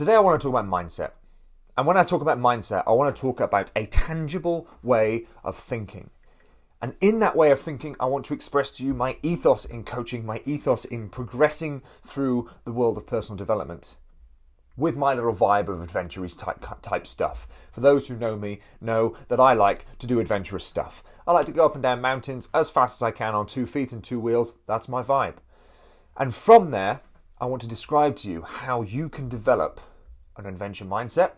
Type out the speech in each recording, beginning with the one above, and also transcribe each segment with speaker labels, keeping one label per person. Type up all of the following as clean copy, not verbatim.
Speaker 1: Today I want to talk about mindset. And when I talk about mindset, I want to talk about a tangible way of thinking. And in that way of thinking, I want to express to you my ethos in coaching, my ethos in progressing through the world of personal development with my little vibe of adventurous type stuff. For those who know me, know that I like to do adventurous stuff. I like to go up and down mountains as fast as I can on 2 feet and 2 wheels. That's my vibe. And from there, I want to describe to you how you can develop an adventure mindset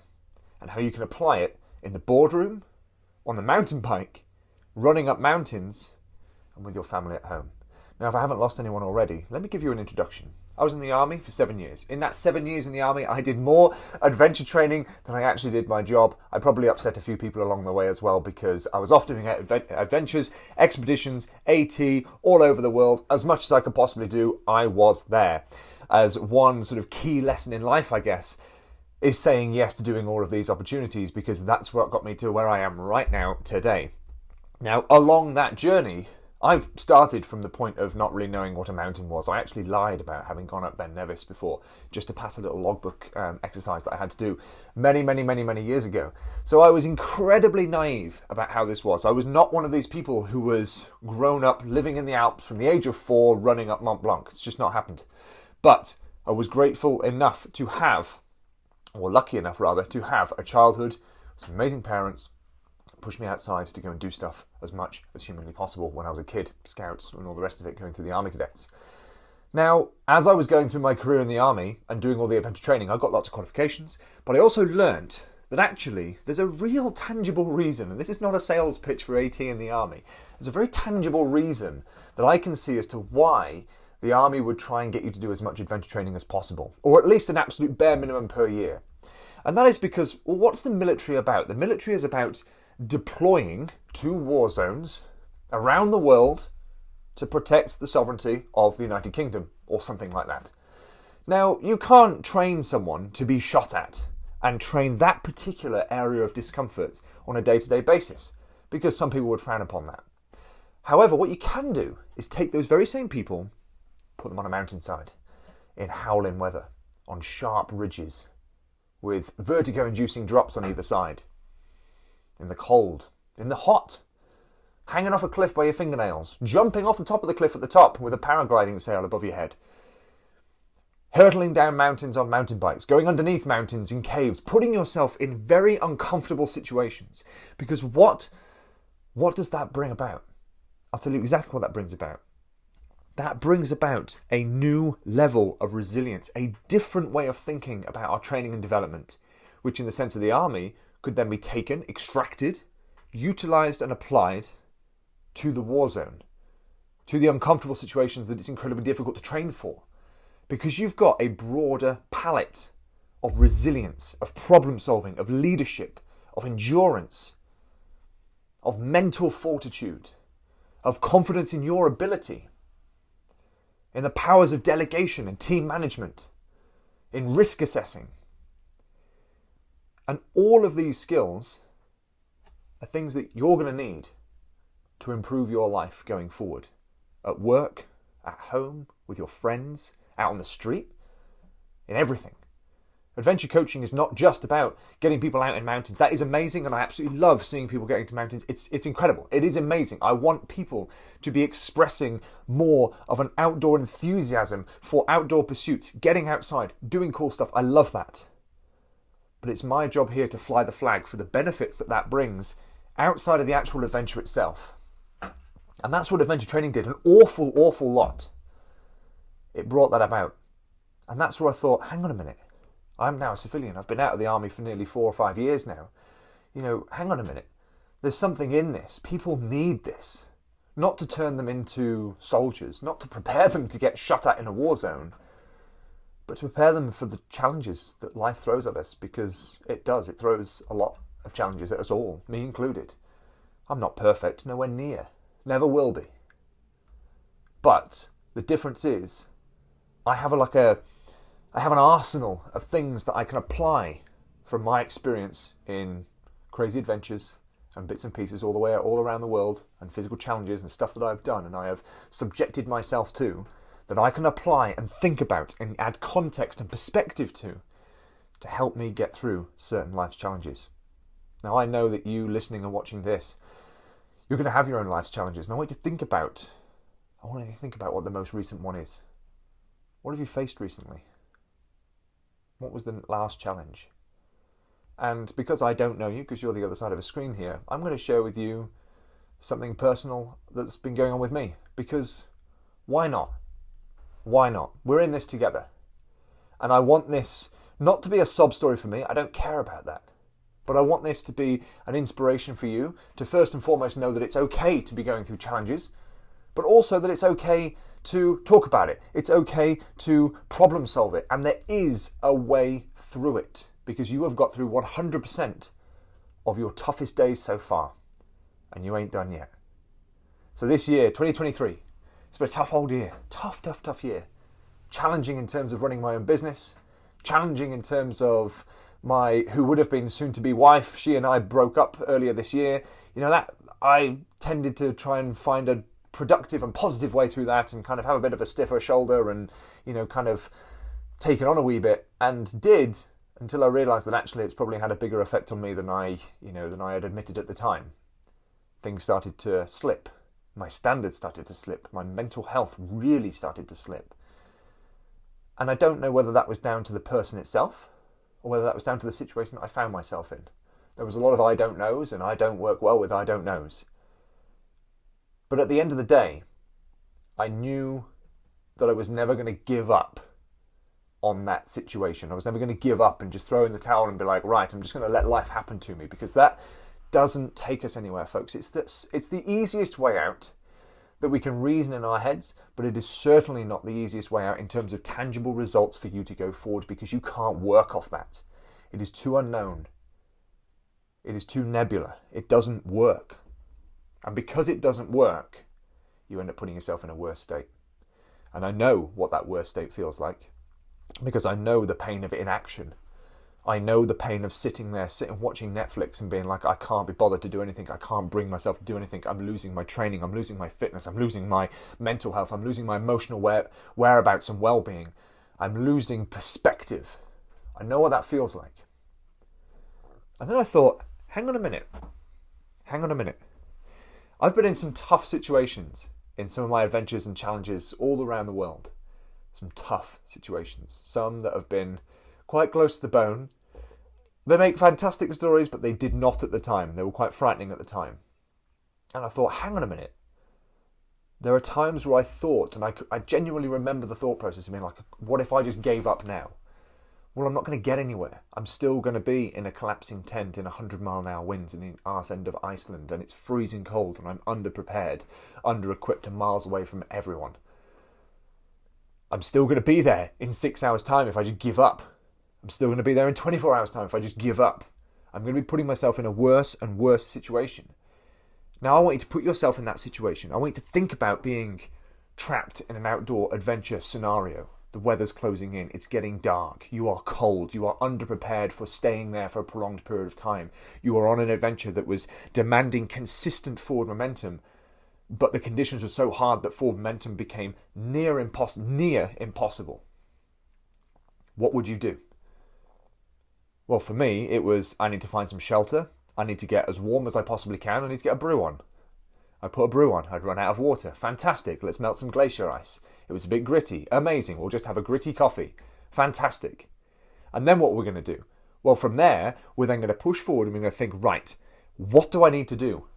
Speaker 1: and how you can apply it in the boardroom, on the mountain bike, running up mountains, and with your family at home. Now, if I haven't lost anyone already, let me give you an introduction. I was in the army for 7 years. In that 7 years in the army, I did more adventure training than I actually did my job. I probably upset a few people along the way as well because I was off doing adventures, expeditions, AT, all over the world. As much as I could possibly do, I was there. As one sort of key lesson in life, I guess, is saying yes to doing all of these opportunities, because that's what got me to where I am right now today. Now, along that journey, I've started from the point of not really knowing what a mountain was. I actually lied about having gone up Ben Nevis before, just to pass a little logbook exercise that I had to do many years ago. So I was incredibly naive about how this was. I was not one of these people who was grown up living in the Alps from the age of 4 running up Mont Blanc. It's just not happened. But I was grateful enough to have, or lucky enough rather, to have a childhood, some amazing parents, push me outside to go and do stuff as much as humanly possible when I was a kid, scouts and all the rest of it, going through the army cadets. Now, as I was going through my career in the army and doing all the adventure training, I got lots of qualifications, but I also learned that actually there's a real tangible reason, and this is not a sales pitch for AT in the army, there's a very tangible reason that I can see as to why the army would try and get you to do as much adventure training as possible, or at least an absolute bare minimum per year. And that is because, well, what's the military about? The military is about deploying to war zones around the world to protect the sovereignty of the United Kingdom, or something like that. Now, you can't train someone to be shot at and train that particular area of discomfort on a day-to-day basis, because some people would frown upon that. However, what you can do is take those very same people, put them on a mountainside, in howling weather, on sharp ridges, with vertigo-inducing drops on either side, in the cold, in the hot, hanging off a cliff by your fingernails, jumping off the top of the cliff at the top with a paragliding sail above your head, hurtling down mountains on mountain bikes, going underneath mountains in caves, putting yourself in very uncomfortable situations. Because what does that bring about? I'll tell you exactly what that brings about. That brings about a new level of resilience, a different way of thinking about our training and development, which in the sense of the army could then be taken, extracted, utilised and applied to the war zone, to the uncomfortable situations that it's incredibly difficult to train for. Because you've got a broader palette of resilience, of problem solving, of leadership, of endurance, of mental fortitude, of confidence in your ability, in the powers of delegation and team management, in risk assessing. And all of these skills are things that you're going to need to improve your life going forward. At work, at home, with your friends, out on the street, in everything. Adventure coaching is not just about getting people out in mountains. That is amazing, and I absolutely love seeing people getting to mountains. It's incredible. It is amazing. I want people to be expressing more of an outdoor enthusiasm for outdoor pursuits, getting outside, doing cool stuff. I love that. But it's my job here to fly the flag for the benefits that brings outside of the actual adventure itself. And that's what adventure training did, an awful lot. It brought that about. And that's where I thought, hang on a minute. I'm now a civilian. I've been out of the army for nearly 4 or 5 years now. Hang on a minute. There's something in this. People need this. Not to turn them into soldiers, not to prepare them to get shot at in a war zone, but to prepare them for the challenges that life throws at us, because it does. It throws a lot of challenges at us all, me included. I'm not perfect, nowhere near. Never will be. But the difference is, I have an arsenal of things that I can apply from my experience in crazy adventures and bits and pieces all around the world, and physical challenges and stuff that I've done and I have subjected myself to, that I can apply and think about and add context and perspective to to help me get through certain life's challenges. Now, I know that you listening and watching this, you're going to have your own life's challenges. And I want you to think about what the most recent one is. What have you faced recently? What was the last challenge? And because I don't know you, because you're the other side of a screen here, I'm going to share with you something personal that's been going on with me. Because why not? Why not? We're in this together. And I want this not to be a sob story for me. I don't care about that. But I want this to be an inspiration for you to first and foremost know that it's okay to be going through challenges, but also that it's okay to talk about it. It's okay to problem solve it. And there is a way through it because you have got through 100% of your toughest days so far and you ain't done yet. So this year, 2023, it's been a tough old year. Tough year. Challenging in terms of running my own business. Challenging in terms of my who would have been soon-to-be wife. She and I broke up earlier this year. That I tended to try and find a productive and positive way through that and kind of have a bit of a stiffer shoulder and, kind of take it on a wee bit, and did until I realised that actually it's probably had a bigger effect on me than I had admitted at the time. Things started to slip. My standards started to slip. My mental health really started to slip. And I don't know whether that was down to the person itself or whether that was down to the situation that I found myself in. There was a lot of I don't knows, and I don't work well with I don't knows. But at the end of the day, I knew that I was never going to give up on that situation. I was never going to give up and just throw in the towel and be like, right, I'm just going to let life happen to me, because that doesn't take us anywhere, folks. It's the easiest way out that we can reason in our heads, but it is certainly not the easiest way out in terms of tangible results for you to go forward, because you can't work off that. It is too unknown. It is too nebula. It doesn't work. And because it doesn't work, you end up putting yourself in a worse state. And I know what that worse state feels like, because I know the pain of inaction. I know the pain of sitting watching Netflix and being like, I can't be bothered to do anything. I can't bring myself to do anything. I'm losing my training. I'm losing my fitness. I'm losing my mental health. I'm losing my emotional whereabouts and well-being. I'm losing perspective. I know what that feels like. And then I thought, hang on a minute. I've been in some tough situations in some of my adventures and challenges all around the world. Some tough situations. Some that have been quite close to the bone. They make fantastic stories, but they did not at the time. They were quite frightening at the time. And I thought, hang on a minute. There are times where I thought, and I genuinely remember the thought process of being like, what if I just gave up now? Well, I'm not going to get anywhere. I'm still going to be in a collapsing tent in 100-mile-an-hour winds in the arse end of Iceland, and it's freezing cold, and I'm underprepared, under-equipped, and miles away from everyone. I'm still going to be there in 6 hours' time if I just give up. I'm still going to be there in 24 hours' time if I just give up. I'm going to be putting myself in a worse and worse situation. Now, I want you to put yourself in that situation. I want you to think about being trapped in an outdoor adventure scenario. The weather's closing in. It's getting dark. You are cold. You are underprepared for staying there for a prolonged period of time. You are on an adventure that was demanding consistent forward momentum, but the conditions were so hard that forward momentum became near impossible. What would you do? Well, for me, it was, I need to find some shelter. I need to get as warm as I possibly can. I need to get a brew on. I put a brew on. I'd run out of water. Fantastic. Let's melt some glacier ice. It was a bit gritty. Amazing. We'll just have a gritty coffee. Fantastic. And then what we're going to do? Well, from there, we're then going to push forward and we're going to think, right, what do I need to do?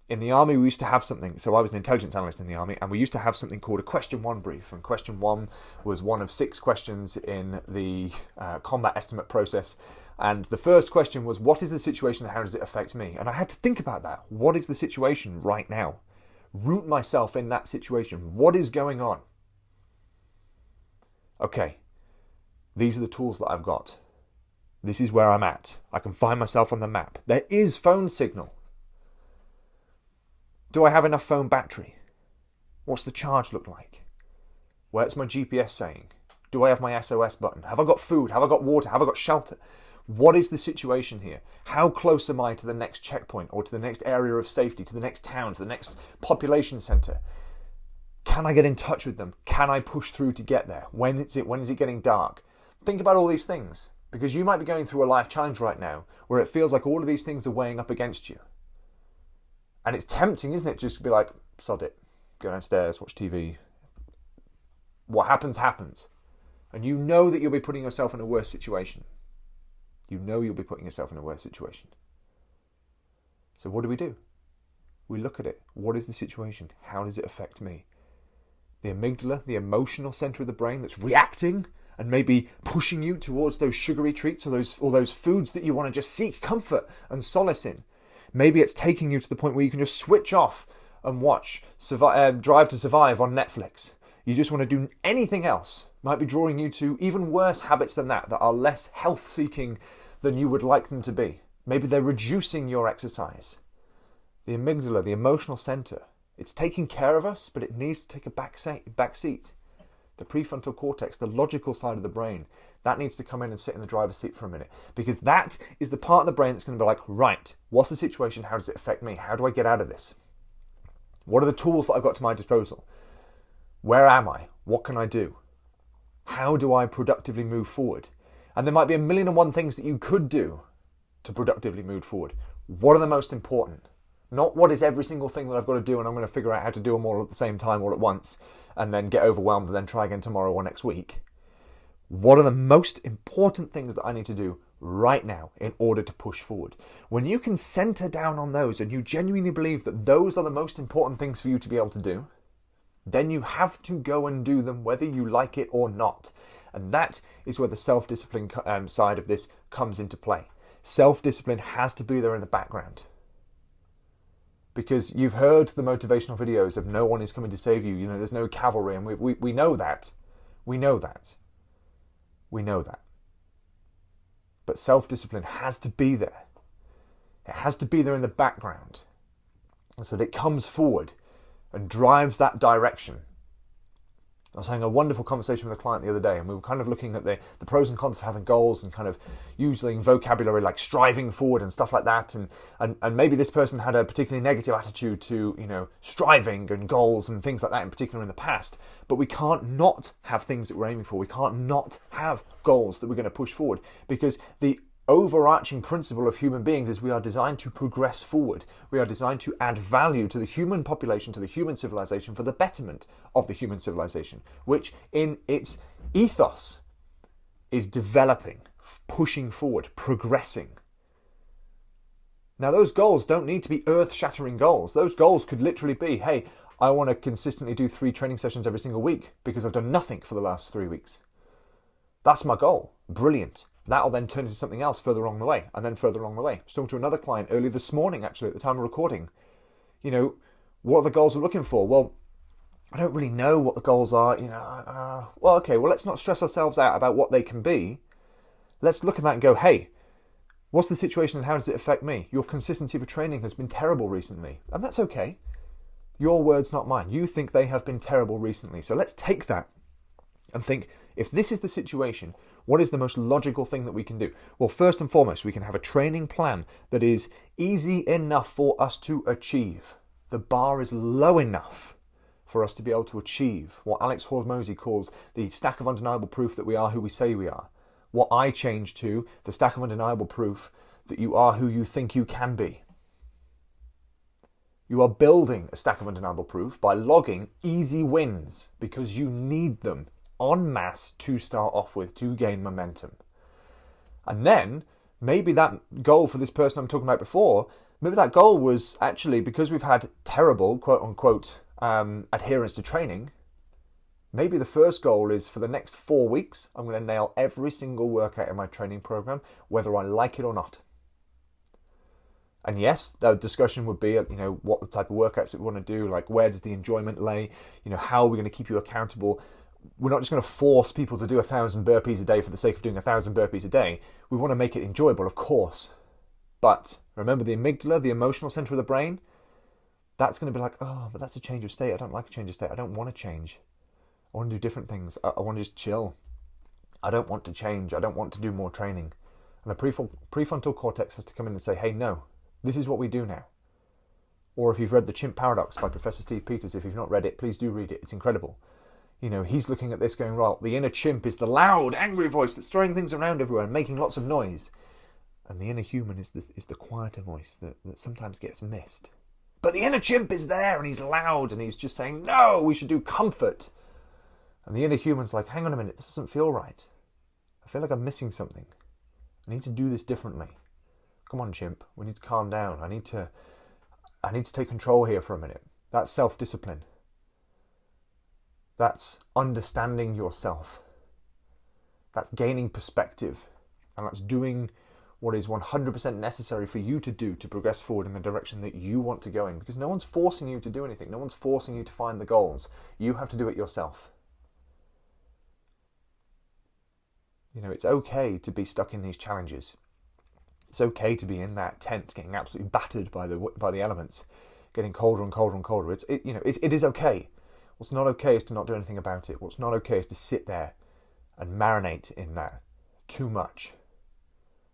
Speaker 1: In the army, we used to have something. So I was an intelligence analyst in the army, and we used to have something called a question one brief. And question one was one of 6 questions in the combat estimate process. And the first question was, what is the situation and how does it affect me? And I had to think about that. What is the situation right now? Root myself in that situation. What is going on? Okay, these are the tools that I've got. This is where I'm at. I can find myself on the map. There is phone signal. Do I have enough phone battery? What's the charge look like? Where's my GPS saying? Do I have my SOS button? Have I got food? Have I got water? Have I got shelter? What is the situation here? How close am I to the next checkpoint or to the next area of safety, to the next town, to the next population centre? Can I get in touch with them? Can I push through to get there? When is it getting dark? Think about all these things. Because you might be going through a life challenge right now where it feels like all of these things are weighing up against you. And it's tempting, isn't it? Just to be like, sod it, go downstairs, watch TV. What happens, happens. And you know that you'll be putting yourself in a worse situation. You know you'll be putting yourself in a worse situation. So what do? We look at it. What is the situation? How does it affect me? The amygdala, the emotional center of the brain that's reacting and maybe pushing you towards those sugary treats or those foods that you want to just seek comfort and solace in. Maybe it's taking you to the point where you can just switch off and watch Drive to Survive on Netflix. You just want to do anything else. Might be drawing you to even worse habits than that are less health-seeking than you would like them to be. Maybe they're reducing your exercise. The amygdala, the emotional center, it's taking care of us, but it needs to take a back seat. The prefrontal cortex, the logical side of the brain, that needs to come in and sit in the driver's seat for a minute. Because that is the part of the brain that's going to be like, right, what's the situation? How does it affect me? How do I get out of this? What are the tools that I've got to my disposal? Where am I? What can I do? How do I productively move forward? And there might be 1,000,001 things that you could do to productively move forward. What are the most important? Not what is every single thing that I've got to do and I'm going to figure out how to do them all at the same time, all at once, and then get overwhelmed and then try again tomorrow or next week. What are the most important things that I need to do right now in order to push forward? When you can center down on those and you genuinely believe that those are the most important things for you to be able to do, then you have to go and do them whether you like it or not. And that is where the self-discipline side of this comes into play. Self-discipline has to be there in the background. Because you've heard the motivational videos of no one is coming to save you, there's no cavalry, and we know that. We know that. We know that. But self-discipline has to be there. It has to be there in the background so that it comes forward and drives that direction. I was having a wonderful conversation with a client the other day, and we were kind of looking at the pros and cons of having goals and kind of using vocabulary like striving forward and stuff like that. And maybe this person had a particularly negative attitude to, striving and goals and things like that in particular in the past. But we can't not have things that we're aiming for. We can't not have goals that we're going to push forward, because the overarching principle of human beings is we are designed to progress forward. We are designed to add value to the human population, to the human civilization, for the betterment of the human civilization, which in its ethos is developing, pushing forward, progressing. Now, those goals don't need to be earth-shattering goals. Those goals could literally be, hey, I want to consistently do 3 training sessions every single week because I've done nothing for the last 3 weeks. That's my goal. Brilliant. That'll then turn into something else further along the way, and then further along the way. I was talking to another client earlier this morning, actually, at the time of recording. What are the goals we're looking for? Well, I don't really know what the goals are. Let's not stress ourselves out about what they can be. Let's look at that and go, hey, what's the situation and how does it affect me? Your consistency for training has been terrible recently, and that's okay. Your words, not mine. You think they have been terrible recently. So let's take that and think, if this is the situation, what is the most logical thing that we can do? Well, first and foremost, we can have a training plan that is easy enough for us to achieve. The bar is low enough for us to be able to achieve what Alex Hormozy calls the stack of undeniable proof that we are who we say we are. What I change to the stack of undeniable proof that you are who you think you can be. You are building a stack of undeniable proof by logging easy wins because you need them en masse to start off with to gain momentum. And then maybe that goal for this person I'm talking about before, maybe that goal was actually because we've had terrible quote unquote adherence to training. Maybe the first goal is for the next 4 weeks, I'm going to nail every single workout in my training program, whether I like it or not. And yes, the discussion would be, what the type of workouts that we want to do, like where does the enjoyment lay, how are we going to keep you accountable? We're not just going to force people to do 1,000 burpees a day for the sake of doing 1,000 burpees a day. We want to make it enjoyable, of course. But remember the amygdala, the emotional center of the brain, that's going to be like, oh, but that's a change of state. I don't like a change of state. I don't want to change. I want to do different things. I want to just chill. I don't want to change. I don't want to do more training. And the prefrontal cortex has to come in and say, hey, no, this is what we do now. Or if you've read The Chimp Paradox by Professor Steve Peters, if you've not read it, please do read it. It's incredible. He's looking at this going, well, the inner chimp is the loud, angry voice that's throwing things around everywhere and making lots of noise. And the inner human is the quieter voice that sometimes gets missed. But the inner chimp is there, and he's loud, and he's just saying, no, we should do comfort. And the inner human's like, hang on a minute, this doesn't feel right. I feel like I'm missing something. I need to do this differently. Come on, chimp, we need to calm down. I need to take control here for a minute. That's self-discipline. That's understanding yourself. That's gaining perspective. And that's doing what is 100% necessary for you to do to progress forward in the direction that you want to go in. Because no one's forcing you to do anything. No one's forcing you to find the goals. You have to do it yourself. It's okay to be stuck in these challenges. It's okay to be in that tent getting absolutely battered by the elements, getting colder and colder and colder. It is okay. What's not okay is to not do anything about it. What's not okay is to sit there and marinate in that too much.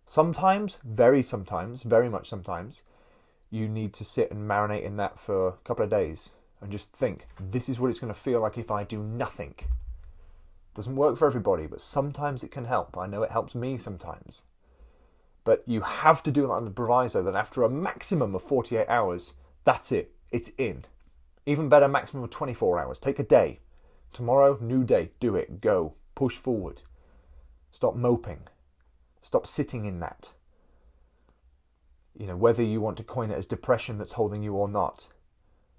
Speaker 1: Sometimes, very much sometimes, you need to sit and marinate in that for a couple of days and just think, this is what it's going to feel like if I do nothing. Doesn't work for everybody, but sometimes it can help. I know it helps me sometimes. But you have to do that on the proviso that after a maximum of 48 hours, that's it. It's in. Even better, maximum of 24 hours. Take a day. Tomorrow, new day. Do it. Go. Push forward. Stop moping. Stop sitting in that. Whether you want to coin it as depression that's holding you or not.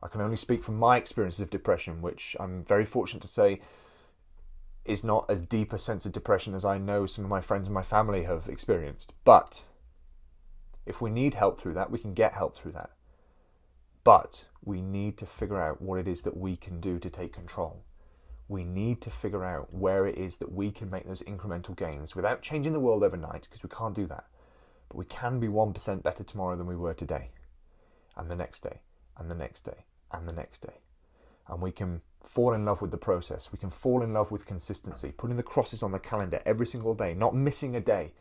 Speaker 1: I can only speak from my experiences of depression, which I'm very fortunate to say is not as deep a sense of depression as I know some of my friends and my family have experienced. But if we need help through that, we can get help through that. But we need to figure out what it is that we can do to take control. We need to figure out where it is that we can make those incremental gains without changing the world overnight, because we can't do that. But we can be 1% better tomorrow than we were today, and the next day, and the next day, and the next day. And we can fall in love with the process. We can fall in love with consistency, putting the crosses on the calendar every single day, not missing a day.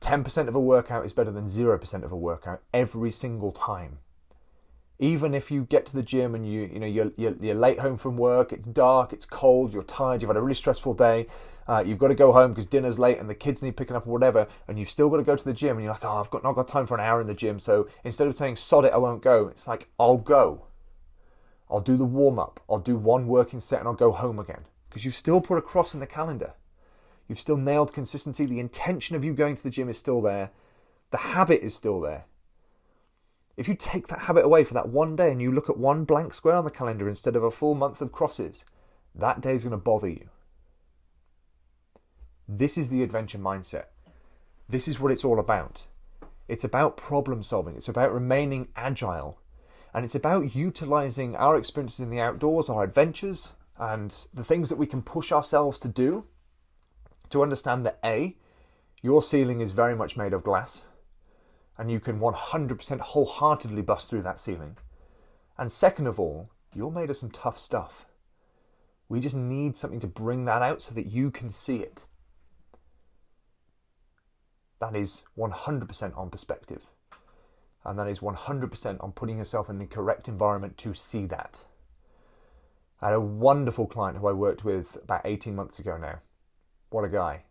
Speaker 1: 10% of a workout is better than 0% of a workout every single time. Even if you get to the gym and you're late home from work, it's dark, it's cold, you're tired, you've had a really stressful day, you've got to go home because dinner's late and the kids need picking up or whatever, and you've still got to go to the gym, and you're like, I've not got time for an hour in the gym, so instead of saying, sod it, I won't go, it's like, I'll go. I'll do the warm-up, I'll do one working set, and I'll go home again. Because you've still put a cross in the calendar. You've still nailed consistency. The intention of you going to the gym is still there. The habit is still there. If you take that habit away for that one day and you look at one blank square on the calendar instead of a full month of crosses, that day is going to bother you. This is the adventure mindset. This is what it's all about. It's about problem solving. It's about remaining agile. And it's about utilizing our experiences in the outdoors, our adventures, and the things that we can push ourselves to do to understand that A, your ceiling is very much made of glass, and you can 100% wholeheartedly bust through that ceiling. And second of all, you're made of some tough stuff. We just need something to bring that out so that you can see it. That is 100% on perspective. And that is 100% on putting yourself in the correct environment to see that. I had a wonderful client who I worked with about 18 months ago now. What a guy.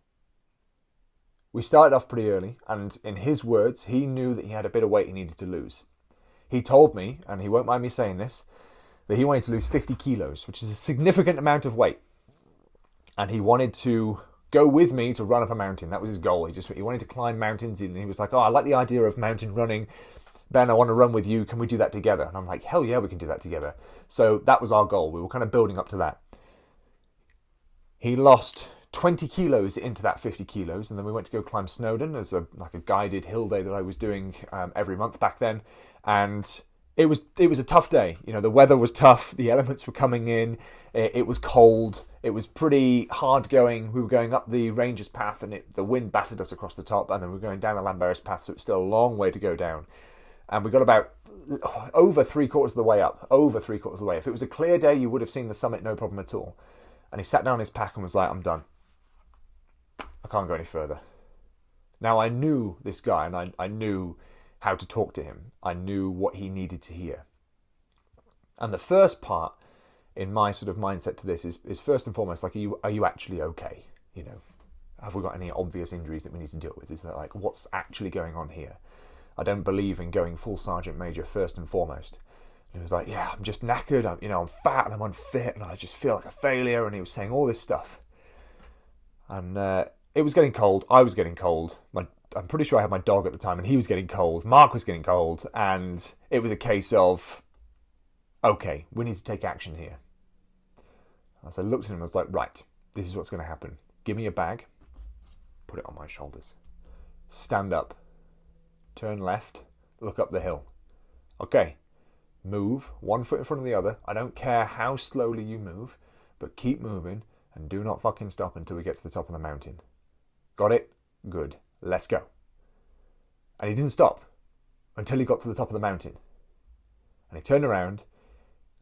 Speaker 1: We started off pretty early, and in his words, he knew that he had a bit of weight he needed to lose. He told me, and he won't mind me saying this, that he wanted to lose 50 kilos, which is a significant amount of weight. And he wanted to go with me to run up a mountain. That was his goal. He wanted to climb mountains, and he was like, I like the idea of mountain running. Ben, I want to run with you. Can we do that together? And I'm like, hell yeah, we can do that together. So that was our goal. We were kind of building up to that. He lost 20 kilos into that 50 kilos, and then we went to go climb Snowdon as a guided hill day that I was doing every month back then. And it was a tough day. The weather was tough. The elements were coming in. It was cold. It was pretty hard going. We were going up the Rangers path, and the wind battered us across the top, and then we were going down the Llanberis path, so it's still a long way to go down. And we got about over 3/4 of the way up. Over 3/4 of the way. If it was a clear day, you would have seen the summit, no problem at all. And he sat down his pack and was like, I'm done. I can't go any further. Now, I knew this guy, and I knew how to talk to him. I knew what he needed to hear. And the first part in my sort of mindset to this is first and foremost, like, are you actually okay? Have we got any obvious injuries that we need to deal with? Is that, like, what's actually going on here? I don't believe in going full sergeant major first and foremost. And he was like, yeah, I'm just knackered. I'm fat and I'm unfit and I just feel like a failure. And he was saying all this stuff. And it was getting cold. I was getting cold. I'm pretty sure I had my dog at the time and he was getting cold. Mark was getting cold. And it was a case of, okay, we need to take action here. And so I looked at him and was like, right, this is what's going to happen. Give me a bag. Put it on my shoulders. Stand up. Turn left. Look up the hill. Okay. Move one foot in front of the other. I don't care how slowly you move, but keep moving and do not fucking stop until we get to the top of the mountain. Got it? Good. Let's go. And he didn't stop until he got to the top of the mountain. And he turned around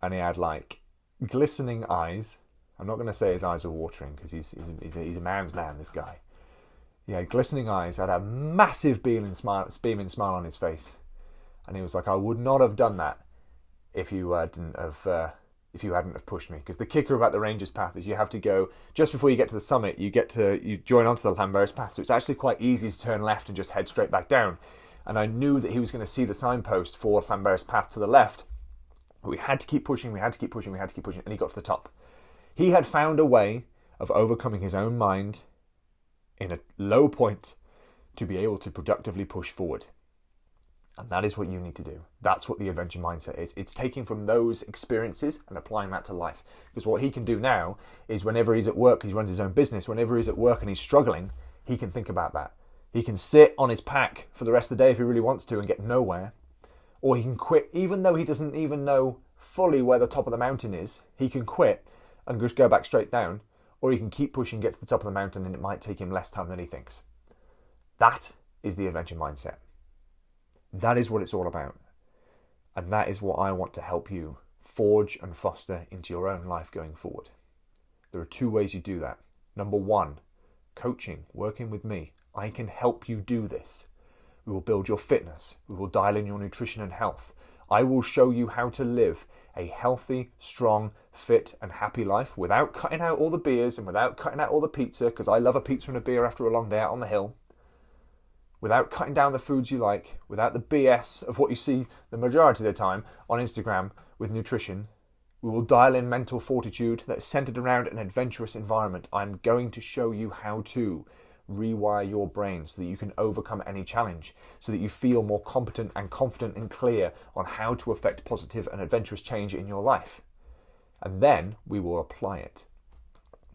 Speaker 1: and he had like glistening eyes. I'm not going to say his eyes were watering because he's a man's man, this guy. He had glistening eyes, had a massive beaming smile on his face. And he was like, I would not have done that if you hadn't have pushed me. Because the kicker about the Ranger's Path is you have to go, just before you get to the summit, you join onto the Llanberis Path. So it's actually quite easy to turn left and just head straight back down. And I knew that he was going to see the signpost for Llanberis Path to the left. But we had to keep pushing, and he got to the top. He had found a way of overcoming his own mind in a low point to be able to productively push forward. And that is what you need to do. That's what the adventure mindset is. It's taking from those experiences and applying that to life. Because what he can do now is whenever he's at work, he runs his own business, whenever he's at work and he's struggling, he can think about that. He can sit on his pack for the rest of the day if he really wants to and get nowhere. Or he can quit, even though he doesn't even know fully where the top of the mountain is. He can quit and just go back straight down. Or he can keep pushing, get to the top of the mountain, and it might take him less time than he thinks. That is the adventure mindset. That is what it's all about. And that is what I want to help you forge and foster into your own life going forward. There are 2 ways you do that. Number 1, coaching, working with me. I can help you do this. We will build your fitness. We will dial in your nutrition and health. I will show you how to live a healthy, strong, fit and happy life without cutting out all the beers and without cutting out all the pizza, because I love a pizza and a beer after a long day out on the hill. Without cutting down the foods you like, without the BS of what you see the majority of the time on Instagram with nutrition. We will dial in mental fortitude that is centered around an adventurous environment. I'm going to show you how to rewire your brain so that you can overcome any challenge, so that you feel more competent and confident and clear on how to affect positive and adventurous change in your life. And then we will apply it.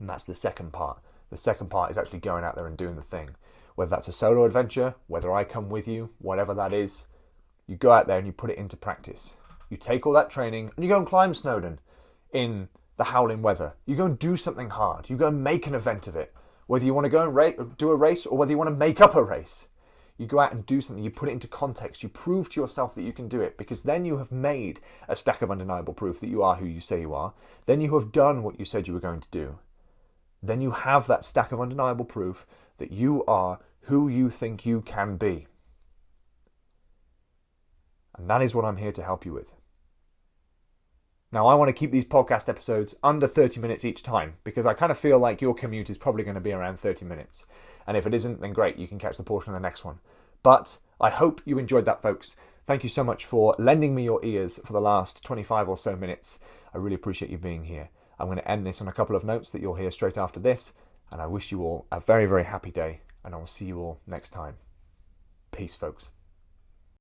Speaker 1: And that's the second part. The second part is actually going out there and doing the thing. Whether that's a solo adventure, whether I come with you, whatever that is, you go out there and you put it into practice. You take all that training and you go and climb Snowdon in the howling weather. You go and do something hard. You go and make an event of it. Whether you want to go and do a race or whether you want to make up a race. You go out and do something. You put it into context. You prove to yourself that you can do it, because then you have made a stack of undeniable proof that you are who you say you are. Then you have done what you said you were going to do. Then you have that stack of undeniable proof that you are who you think you can be. And that is what I'm here to help you with. Now, I want to keep these podcast episodes under 30 minutes each time, because I kind of feel like your commute is probably going to be around 30 minutes. And if it isn't, then great, you can catch the portion of the next one. But I hope you enjoyed that, folks. Thank you so much for lending me your ears for the last 25 or so minutes. I really appreciate you being here. I'm going to end this on a couple of notes that you'll hear straight after this. And I wish you all a very, very happy day. And I will see you all next time. Peace, folks.